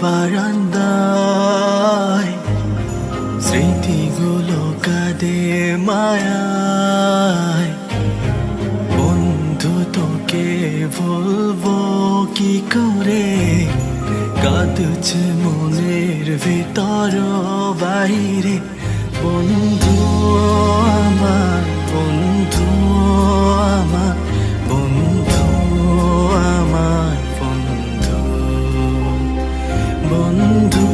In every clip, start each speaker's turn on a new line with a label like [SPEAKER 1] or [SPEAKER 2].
[SPEAKER 1] বারান্দায় স্মৃতিগুলো কাঁদে মায়ায়। বন্ধু তোকে বলবো কি করে, কাঁদছে মনের ভিতর বাইরে। বন্ধু আমার, বন্ধু আমার, বন্ধু আমার, বন্ধু, বন্ধু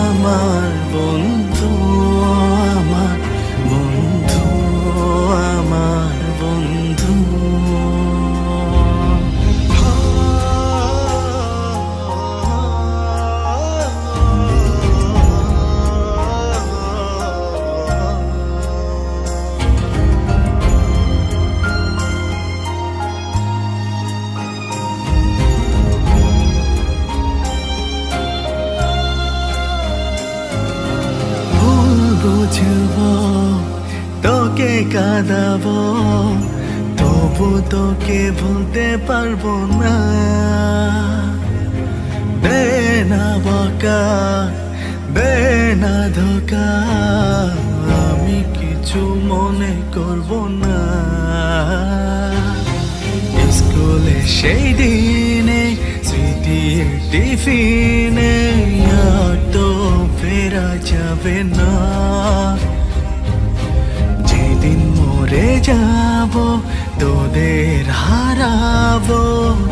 [SPEAKER 1] আমার, বন্ধু আমার, বন্ধু আমার, বন্ধু। বুঝবো তোকে কাঁদাবো, তবু তোকে ভুলতে পারবো না। দে না বকা, দে না ধোকা, আমি কিছু মনে করবো না। স্কুলে সেই দিনে স্মৃতির টিফিনে আর তো ফেরা যাবে না। যেদিন মরে যাব তোদের হারাবো,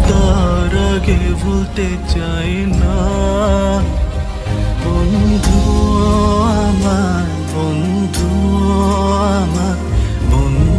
[SPEAKER 1] তার আগে ভুলতে চাই না। বন্ধু আমার, বন্ধু আমার, বন্ধু